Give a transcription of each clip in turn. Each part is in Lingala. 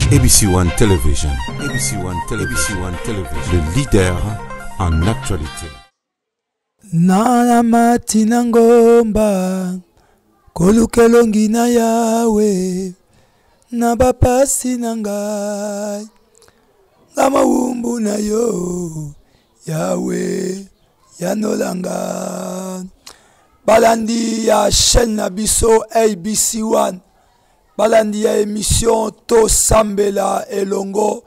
ABC One Television. ABC One Television. ABC One Television. Le leader en actualité. Nana matina ngomba kolukelongi na yawe na bapasi na ngai ngama umbu na yo yawe yanolanga balandi ya chaîne na biso ABC One balandi ya émission to sambela elongo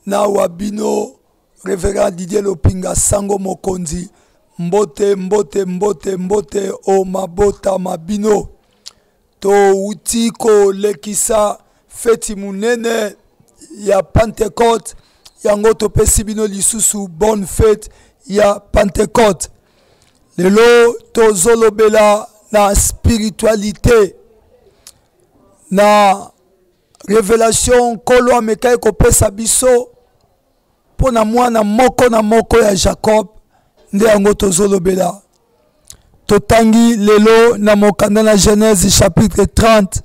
na wabino Révérend Didier Lopinga Sango Mokonzi mbote mbote mbote mbote o mabota mabino to utiko lekisa feti munene ya Pentecôte yango to pesi bino lisusu bonne fête ya Pentecôte lelo to zolobela na spiritualité na révélation kolo amekai ko pesa biso pona mwana moko na moko ya Jacob nde yango tozolobela totangi lelo na mokanda na Genèse chapitre 30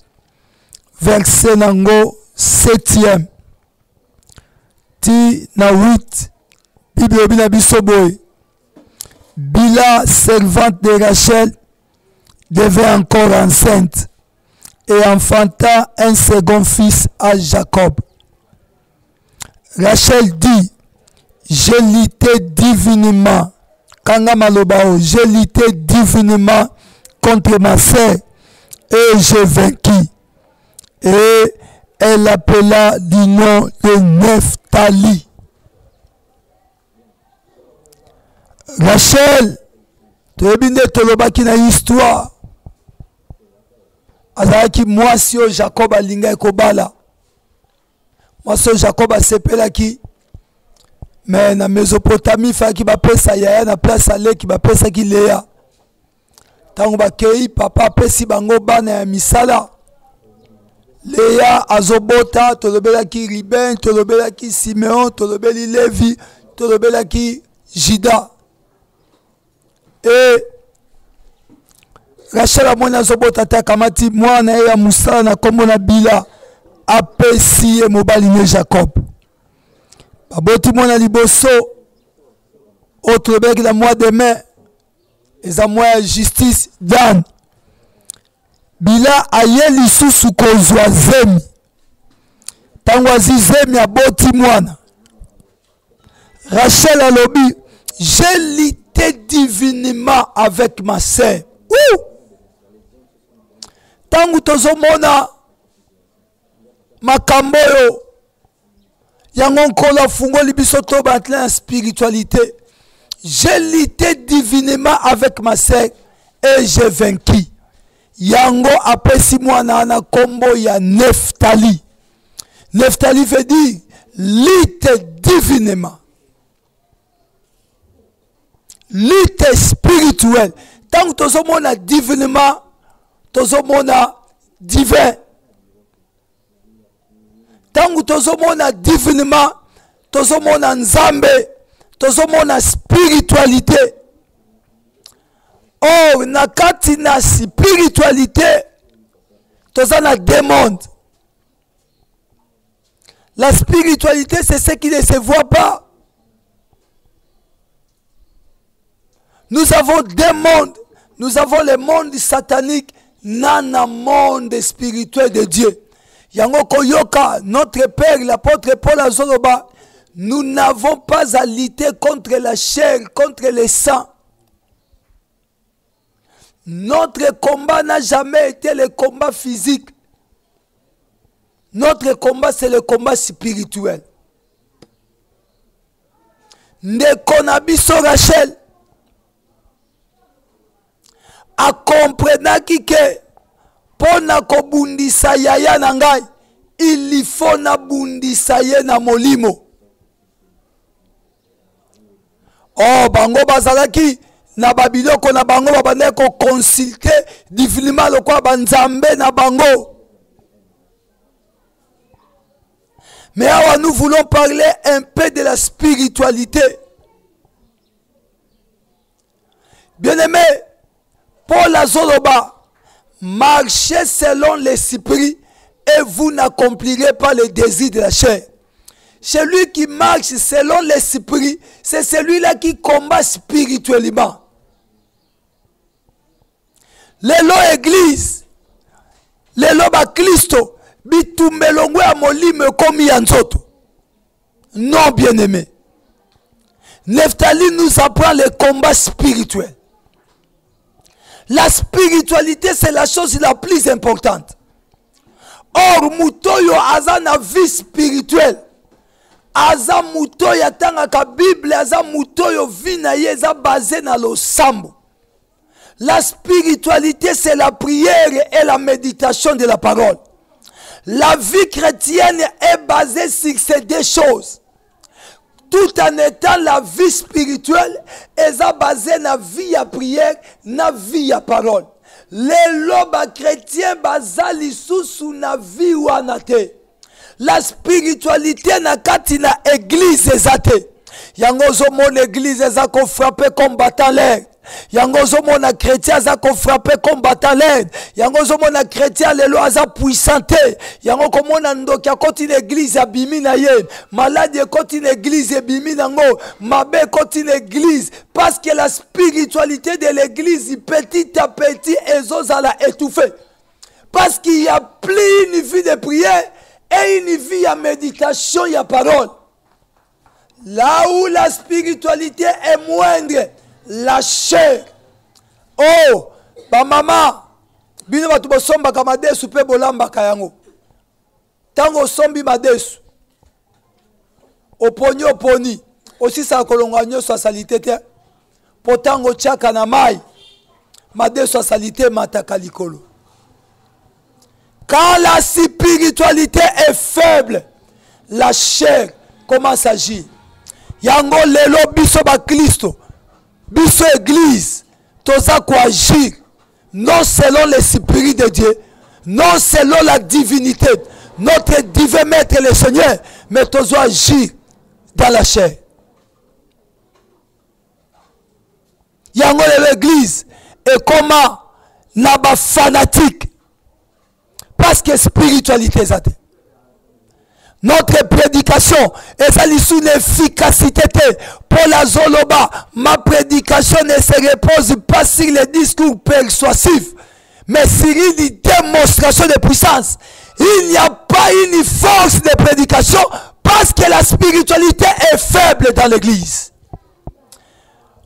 verset nango 7e ti na 8 Bible bina biso boy Bila servante de Rachel devait encore enceinte et enfanta un second fils à Jacob. Rachel dit, j'ai lutté divinement, Kanga Malobao, j'ai lutté divinement contre ma sœur et j'ai vaincu. Et elle appela du nom de Nephtali. Rachel, tu es bien tolobaki na histoire. Azalaki mwasi o Jacob alinga ekobala. Mwasi o Jacob asepelaki. Mais na Mésopotamie faki bapesa yaya na place aleki bapesa ki Léa. Tango bakei papa pesi bango bana ya misala. Léa azobota tolobelaki Ruben, tolobelaki Simeon, tolobeli Lévi, tolobelaki Juda. Et Rachel amoni azobota te akamati mwana ya musala na kombo na Bila apesi ye mobali ne Jacob. Baboti mwana liboso otolobelaki na mois de mai eza mois ya justice Dan. Bila aye lisusu kozwa zemi tango azi zemi aboti mwana. Rachel alobi j'ai lutté divinement avec ma sœur. Tangu tozomona makambo yo yango nkolo afungoli biso to batla na spiritualité. J'ai lutté divinement avec ma sœur et j'ai vaincu. Yango apesi mwana na kombo ya Nephtali. Nephtali veut dire lutte divinement. Lutte spirituelle. Tant que tozomona divinement, tozomona divin. Tant que tozomona divinement, tozomona nzambe, tozomona spiritualité. Oh, nakati na spiritualité, tozana deux mondes. La spiritualité, c'est ce qui ne se voit pas. Nous avons deux mondes. Nous avons le monde satanique, nana monde spirituel de Dieu. Yango koyoka, notre Père, l'apôtre Paul Azoloba, nous n'avons pas à lutter contre la chair, contre le sang. Notre combat n'a jamais été le combat physique. Notre combat, c'est le combat spirituel. Ndekonabiso Rachel a comprenaki que pona ko bundisa yaya na ngai il faut na bundisa ye na molimo. Oh bango bazalaki na babiloko na bango babande ko consulter divinement lokwa banzambe na bango. Mais awa nous voulons parler un peu de la spiritualité. Bien-aimé, Paul Azoloba marcher selon l'esprit et vous n'accomplirez pas les désirs de la chair. Celui qui marche selon l'esprit, c'est celui-là qui combat spirituellement. Lelo église, lelo ba Christo, bitumbelongwe ya molime komi ya nzoto. Non, bien-aimé. Nephtali nous apprend le combat spirituel. La spiritualité, c'est la chose la plus importante. Or, mutoyo aza na vie spirituelle. Aza mutoyo atangaka Bible, aza mutoyo vie na ye eza basé na losambo. La spiritualité, c'est la prière et la méditation de la parole. La vie chrétienne est basée sur ces deux choses. Tout en étant la vie spirituelle, elle est basée sur la vie à prière, na vie à parole. Les lobes chrétiens basés sur la vie ou anate. La spiritualité na katina église ezate. Yangozo mon église ezako frappé comme battant l'air. Yangozo mon chrétien ezako frappé comme battant l'air. Yangozo mon chrétien lelo aza puissante. Yango mona ndoki akoti l'église abimi na ye. Malade koti l'église abimi nango. Mabe koti l'église parce que la spiritualité de l'église petit à petit ezozala étouffée. Parce qu'il y a plus une vie de prière et une vie à méditation, il y a parole. Là où la spiritualité est moindre, la chair. Oh, ba maman, bino batu bosomba ka madesu pe bolamba ka yango. Tango sombi madesu. Oponi oponi. Aussi sa kolonga nyoso salite te. Potango chaka na mai. Madesu salite mataka likolo. Quand la spiritualité est faible, la chair commence à agir. Yango lelo biso ba Christo, biso église, toza ko agir, non selon l'esprit de Dieu, non selon la divinité, notre divin maître le Seigneur, mais toza agir dans la chair. Yango l'église est comment na ba fanatique. Parce que spiritualité est athée. Notre prédication est une efficacité pour la zoloba. Ma prédication ne se repose pas sur les discours persuasifs, mais sur une démonstration de puissance. Il n'y a pas une force de prédication parce que la spiritualité est faible dans l'église.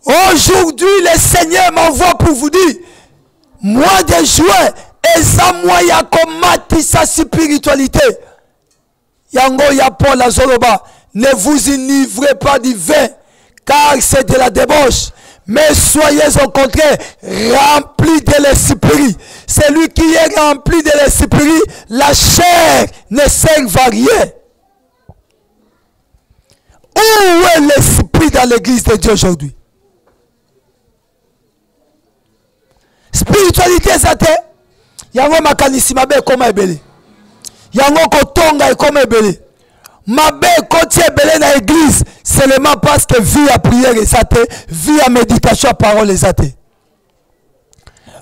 Aujourd'hui, le Seigneur m'envoie pour vous dire, mois de juin, et ça moyen combattre sa spiritualité. Yango ya Paul Azoloba, ne vous enivrez pas du vin, car c'est de la débauche. Mais soyez au contraire remplis de l'esprit. Celui qui est rempli de l'esprit, la chair ne sert à rien. Où est l'esprit dans l'église de Dieu aujourd'hui? Spiritualité, c'est yango makanisi mabe koma ebele. Yango kotonga ekoma ebele. Mabe koti ebele na église seulement parce que vie à prière ezate, vie à méditation à parole ezate.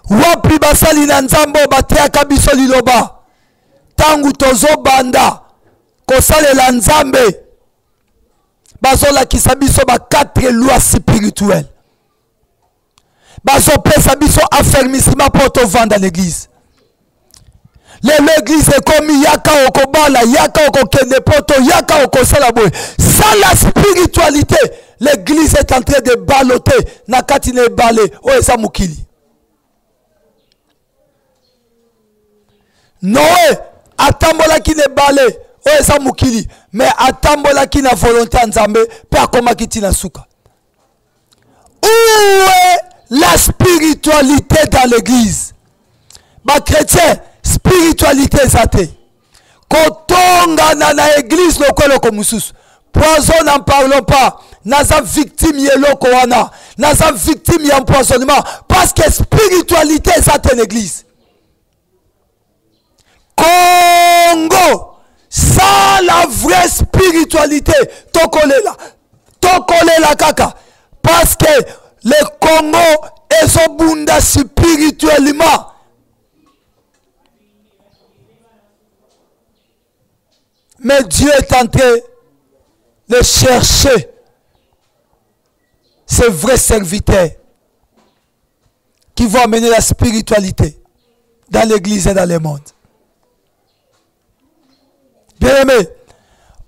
Wapi basali na nzambo batiaka biso liloba. Tangu tozo banda kosalela nzambe. Bazola kisabiso ba 4 lois spirituelles. Bazo pesa biso affermissement pour te vendre dans l'église. L'église est comme yaka okobala, yaka okokende poto, yaka okosalaboy. Sans la spiritualité, l'église est en train de balloter. Nakatine balé, oesa mukili. Noé, atambola ki ne balé, oesa mukili. Mais atambola ki na volonté nzambe, pa koma kiti na suka. Où est la spiritualité dans l'église? Ba chrétien, spiritualité zate. Kotonga na église loko mususu. Poison n'en parlons pas. Naza victime yeloko wana. Naza victime y'empoisonnement. Parce que spiritualité zate l'église. Congo, sans la vraie spiritualité, tokolela kaka. Parce que le Congo est obunda spirituellement. Mais Dieu est en train de chercher ces vrais serviteurs qui vont amener la spiritualité dans l'église et dans le monde. Bien aimé,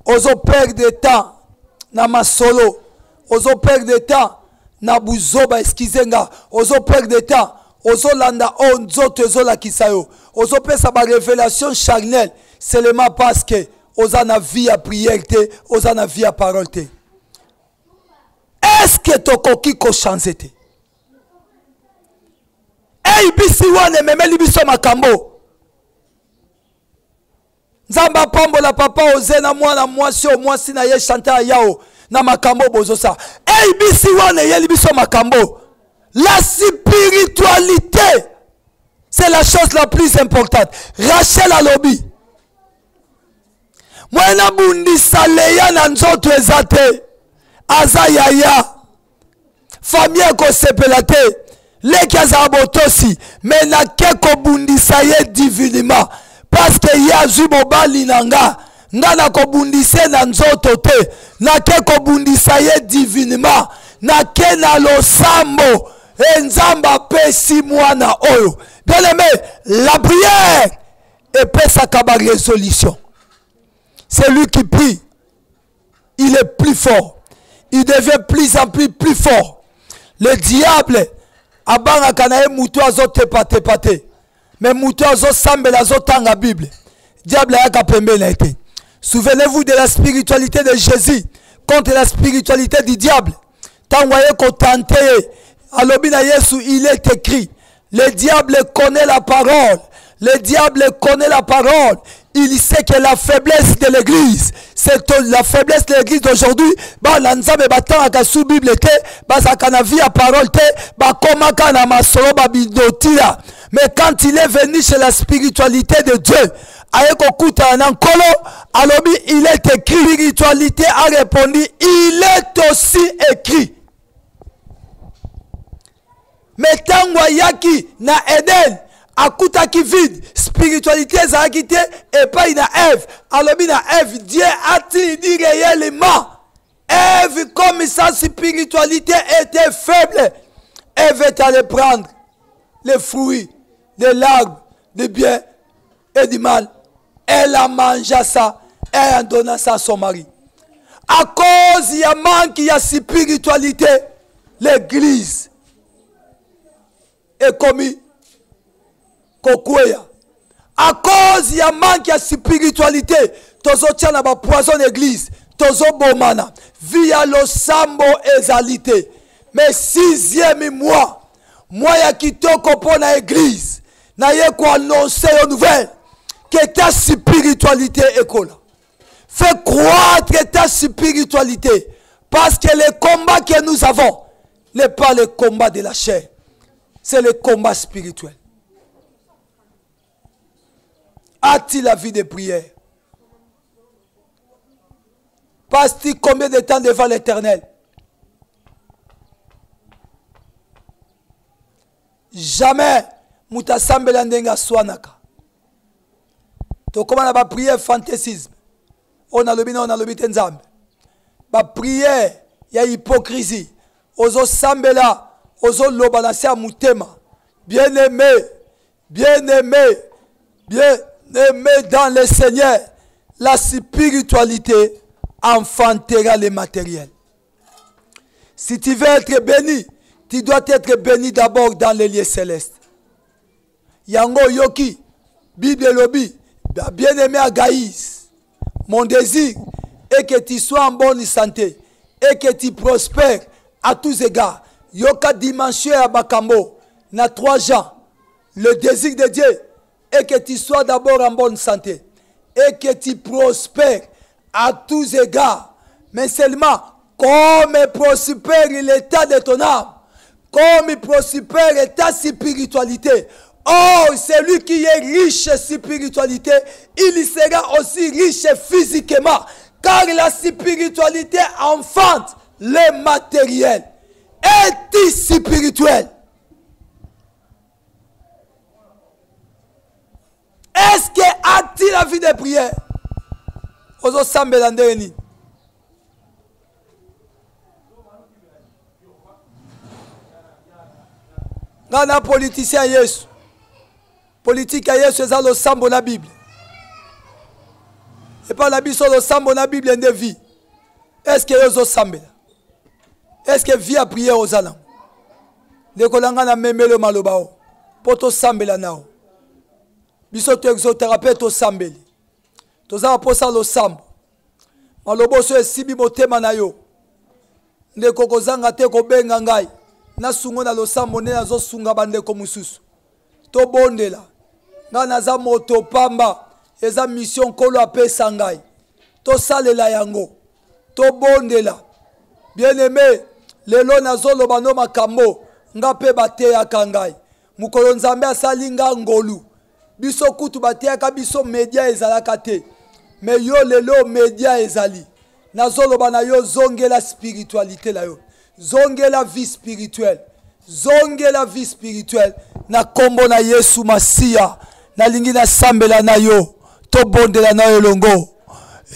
oso perdre de temps na masolo, oso perdre de temps na buzoba eskizenga, oso perdre de temps, oso landa onzoto ozo la kisayo, oso pesa ba révélation charnelle seulement parce que oza na vie à prière te, oza na vie à parole te. Est-ce que tokoki ko changer te? Hey bisi wane memeli biso makambo. Nzamba pambola papa oze na mwana mwasi na ye chanta yao na makambo bozo sa. Hey bisi wane yeli biso makambo. La spiritualité, c'est la chose la plus importante. Rachel alobi. Mwana bundi saleya na nzoto ezate. Aza yaya. Famille ko sepelate. Leki aza botosi. Mais na keko bundi saye divinement. Parce que yazu mobali nanga. Nga na ko bundi se na nzoto te. Na keko bundi saye divinement. Na ke na losambo. Enzamba pesi mwana oyo. Bien aimé, la prière et pesa kaba résolution. C'est lui qui prie. Il est plus fort. Il devient plus en plus fort. Le diable abanga kanae mutu azo tepate pate. Mais mutu azo sambela azo tanga Bible. Diable a kapembe na été. Souvenez-vous de la spiritualité de Jésus contre la spiritualité du diable. Tant voyez qu'on tenté. Alobina Yesu, il est écrit. Le diable connaît la parole. Le diable connaît la parole. Il sait que la faiblesse de l'église, c'est la faiblesse de l'église d'aujourd'hui. Bah, l'anzame battant à sous Bible te, bah, ça kana vie à parole te, bah, comment kana masoro bah bidotira. Mais quand il est venu chez la spiritualité de Dieu, ayeko kuta nankolo, alobi, il est écrit. Spiritualité a répondu, il est aussi écrit. Mais tangwa yaki na Eden akuta ki vide spiritualité zaki te et pas na Ève alobi na Ève Dieu a-t-il dit réellement Ève comme sa spiritualité était faible Ève est allée prendre les fruits de l'arbre du bien et du mal, elle a mangé ça, elle a donné ça à son mari. À cause il y a manque il y a spiritualité, l'église est commis kokwea. À cause il y a manque de spiritualité, tozo tient na ba poison église, tozo bomana, via le sambo ezalité. Mais 6e mois, moi ya kitoko pona église, na ye ko annoncer une nouvelle que ta spiritualité est là. Fais croître ta spiritualité parce que le combat que nous avons n'est pas le combat de la chair. C'est le combat spirituel. A-t-il la vie de prière? Passe-t-il combien de temps devant l'Éternel? Jamais mutasambela ndenga swanaka. To comment na ba prière fantaisisme. On a le bit nzambe. Ba prière ya hypocrisie. Ozo sambela ozo loba na se mutema. Bien-aimé, bien-aimé, bien-aimé dans le Seigneur, la spiritualité enfantera le matériel. Si tu veux être béni, tu dois être béni d'abord dans les lieux célestes. Yango yoki, Bible lobi, bien-aimé Agaïs, mon désir est que tu sois en bonne santé et que tu prospères à tous égards. Yoka dimanche à Bakambo, na 3 gens. Le désir de Dieu est que tu sois d'abord en bonne santé et que tu prospères à tous égards. Mais seulement, comme prospère l'état de ton âme, comme prospère ta spiritualité. Oh, celui qui est riche en spiritualité, il sera aussi riche physiquement. Car la spiritualité enfante le matériel. Es-tu spirituel? Est-ce que as-tu la vie de prière? ozo sambela ndenge nini? Ngana politicien Yesu. Politique ya Yesu eza lo sambo na Bible. Et par la biso lo sambo na Bible de vie. Est-ce que yozo sambela? Est-ce que vie a prié aux alam? Ndeko langa na memelo malobao. Poto sambela nao. Biso to exothérapeute to sambeli. Toza posa lo sambo. Malobo so esibi motema na yo. Ndeko kozanga te ko benga ngai. Na sungo na lo sambo ne azo sunga bandeko mususu. To bondela. Nga naza moto pamba. Eza mission kolo apesa ngai. To salela yango. To bondela. Bien aimé, lelo nazolo bano makambo. Nga pe bateya kangai. Mukolo nzambe asali nga ngolu. Biso kutu bateya ka biso media ezalaka te. Mais yo lelo media ezali. Nazolo bana yo zongela spiritualité la yo. Zongela vie spirituelle. Zongela vie spirituelle. Na kombo na Yesu Masia. Na lingi na sambela na yo. To bondela na yo longo.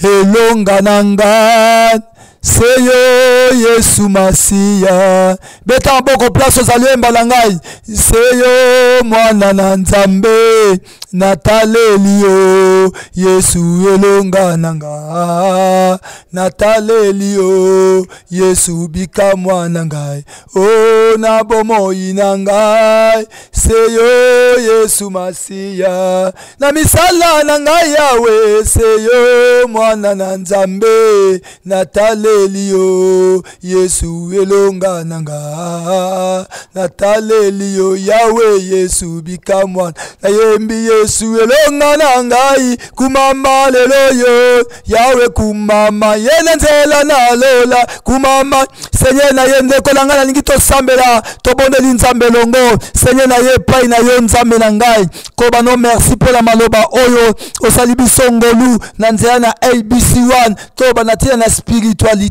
Elonga nanga. Seyo Yesu Masia. Beta mboko place ozalemba na ngai. Seyo mwana na nzambe. Nataleli yo Yesu elonga nanga. Nataleli yo Yesu bika mwana ngai. O na bomoi na ngai. Seyo Yesu Masia. Na misala na ngai yawe. Seyo mwana na nzambe. Nataleli yo Yesu elonga nanga. Nataleli yo yawe Yesu bika mwana. Na yembi Yesu elonga na ngai. Kumama lelo yo yawe kumama. Yena nzela na lola kumama. Senye na yende kolanga na lingi to sambela. To bonde li nzambe longo. Senye na ye pai na yo nzambe na ngai. Koba no merci pour la maloba oyo. Osalibi songolu. Na nzela na ABC1. Toba natia na spiritualité.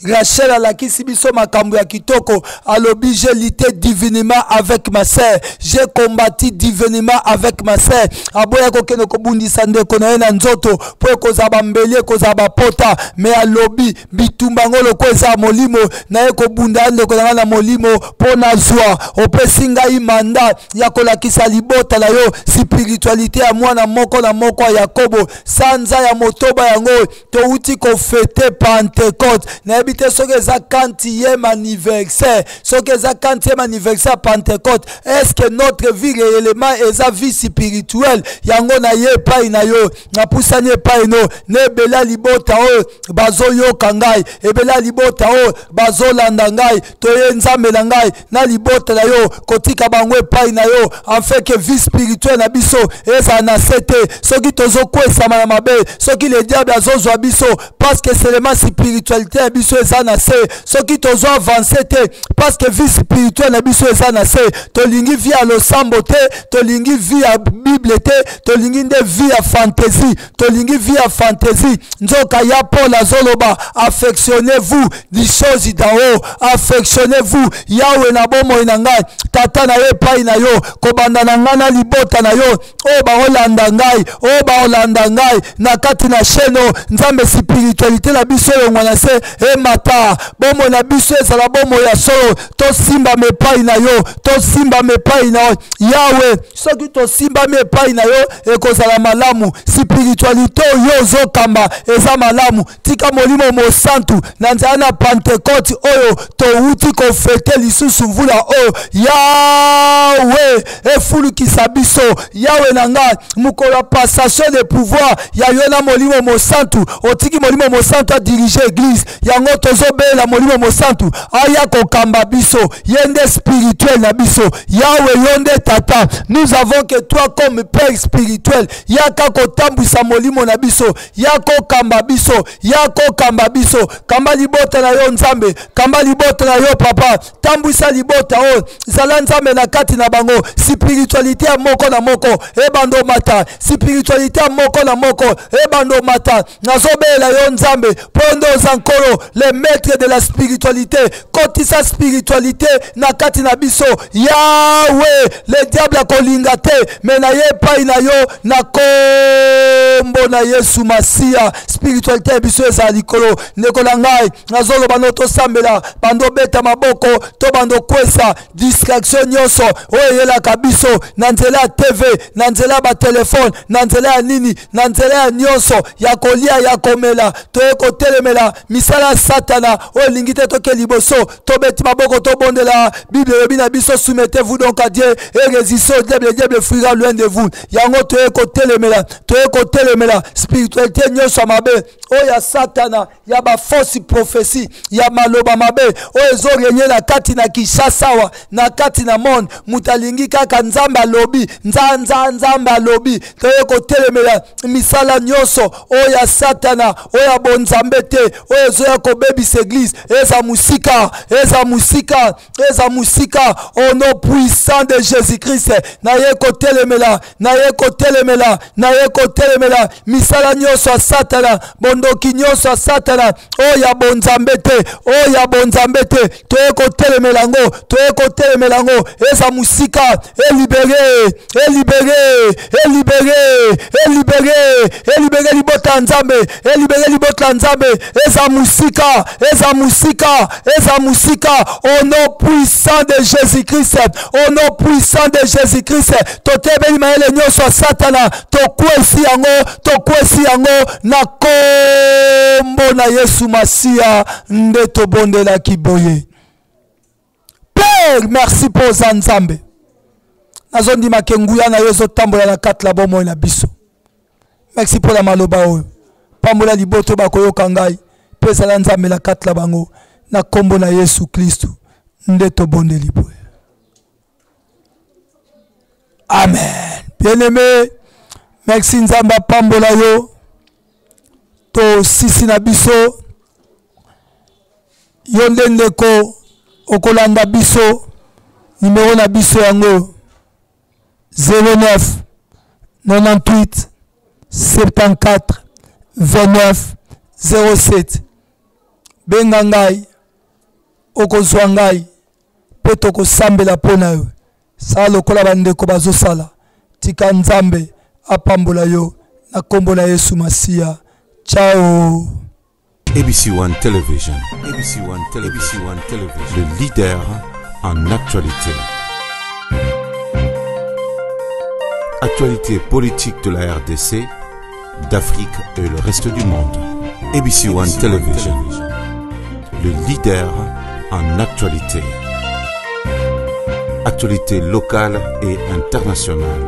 Rachel a la kisibiso makambo ya kitoko. Alobi j'ai lutté divinement avec ma sœur. J'ai combattu divinement avec ma sœur. Aboya kokeno kobundisa ndeko na ena nzoto. Po kozaba mbeli kozaba pota. Me alobi bitumba ngolo kweza molimo. Na eko bunda ndeko na molimo. Po na zwa. Opesinga imanda. Ya kolakisa libota la yo. Spiritualité ya mwana moko na moko ya Yakobo. Sanza ya motoba yango. To uti ko fete Pentecôte. Na ebite soke za 40e anniversaire. Soke za 40e anniversaire Pentecôte. Est-ce que notre vie réellement est sa vie spirituelle? Yango na ye pai na yo. Na pusani pai no. Ne bela libota o. Bazo yo kangai. Ebela libota o. Bazo landa ngai. Toye nzambe na ngai. Na libota na yo. Kotika bangwe pai na yo. En fait que vie spirituelle na biso. Eza na sete. Soki tozo kwesa na mabe. Soki le diable azozwa biso. Parce que seulement spiritualité na biso eza na se. Soki tozo avancer te. Parce que vie spirituelle na biso eza na se. Tolingi vie a lo sambo te. Tolingi vie a Bible te. Tolingi nde vie a fantaisie. Tolingi vie a fantaisie. Nzoka ya Paul azoloba. Affectionnez-vous des choses d'en haut. Affectionnez-vous. Yawe na bomo inangai. Tata na ye pai na yo. Kobanda na ngana libota na yo. O ba olanda ngai. O ba olanda ngai. Na kati na sheno. Nzambe spiritualité la biso yo ngwana se. E mata. Bomo na biso ezala bomo ya solo. To simba me pai na yo. To simba me pai na yo. Yawe. Soki to simba me pai na yo. E kozala malamu. Spiritualité yo zo kamba. Eza malamu. Tika molimo mo santu. Nanzana na Pentecôte oyo. To uti ko fete lisusu mvula oyo. Yawe. E fulu kisabiso. Yawe nanga. Mukolo passation de pouvoir. Ya yona molimo mo santu. Otiki molimo mo santu a diriger église. Yango tozo be la molimo mo santu. Aya ko kamba biso. Yende spirituel na biso. Yawe yonde tata. Nous avons que toi comme père spirituel. Yaka ko tambwisa molimo na biso. Yako kamba biso. Yako kamba biso. Kamba libota na yo nzambe. Kamba libota na yo papa. Tambwisa libota o. Zala nzambe na kati na bango. spiritualité ya moko na moko ebando mata, spiritualité ya moko na moko ebando mata. Nazobela yo nzambe pondo zankolo le maître de la spiritualité, kotisa spiritualité na kati na biso Yahweh. Le diable akolinga te me na ye pai na yo na kombo na Yesu Masia. Spiritualité ya biso eza likolo ndeko na ngai nazoloba no tosambela bando beta maboko to bando kwesa distraction nyonso oyo eyelaka biso na nzela ya TV, na nzela ya batelefone, na nzela ya nini, na nzela ya nyonso ya kolia ya komela toye kotelemela misala ya satana oyo elingi te toke liboso tobeti maboko tobondela. Bible elobi na biso soumettez-vous donc à Dieu et résistez au diable, le diable fuira loin de vous. Yango toye kotelemela spiritualité nyonso ya mabe oyo ya satana ya ba fausse prophétie ya maloba mabe oyo ezorenye na kati na Kinshasa wa na kati na monde mutalingi kaka nzambe alobi nzambe alobi toye kotelemela misala nyonso oyo ya satana oyo ya bonzambe te oyo ezoya kobebisa église eza musika au nom puissant de Jésus-Christ. Na ye kotelemela misala nyonso ya satana bondoki nyonso ya satana oyo ya bonzambe te toye kotelemela ngo eza musika elibere libota nzambe eza musika au nom puissant de Jésus-Christ, au nom puissant de Jésus-Christ. Totebeli maele nyonso ya satana tokwesi yango na kombo na Yesu Masia nde tobondela kiboye. Père, merci pour Nzambe. Nazondima kenguya na yezo tambola na kati la bomo na biso. Merci pour la maloba oyo. Pambola liboto bakoyoka ngai. Pesa la Nzambe la kati la bango na kombo na Yesu Kristo nde tobondeli boye. Amen. Bien-aimé, merci Nzamba pambola yo. To sisi na biso. Yonde ndeko okolanda biso. Numéro na biso yango 09 98 74 29 07. Benga ngai okozwa ngai pe tokosambela pona yo. Sala lokola bandeko bazosala. Tika Nzambe apambola yo na kombo na Yesu Masia. Ciao. ABC1 Television. ABC1 Television. Le leader en actualité. Actualité politique de la RDC, d'Afrique et le reste du monde. ABC1 Television. Le leader en actualité. Actualité locale et internationale.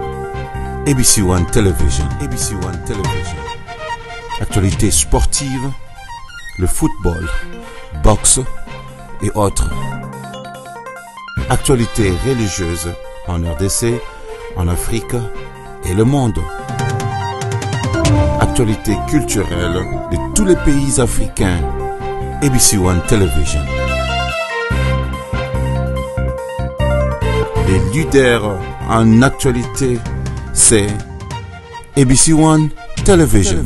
ABC1 Television. ABC1 Television. Actualité sportive, le football, boxe et autres. Actualité religieuse en RDC, en Afrique et le monde. Actualité culturelle de tous les pays africains. ABC1 Television. Les leaders en actualité, c'est ABC1 Television.